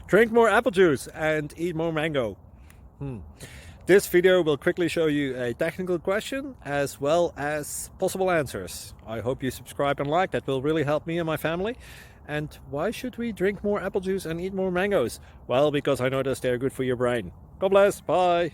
Drink more apple juice and eat more mango. This video will quickly show you a technical question as well as possible answers. I hope you subscribe and like, that will really help me and my family. And why should we drink more apple juice and eat more mangoes? Well, because I noticed they're good for your brain. God bless, bye!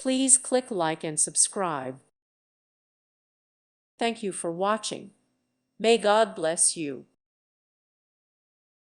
Please click like and subscribe. Thank you for watching. May God bless you.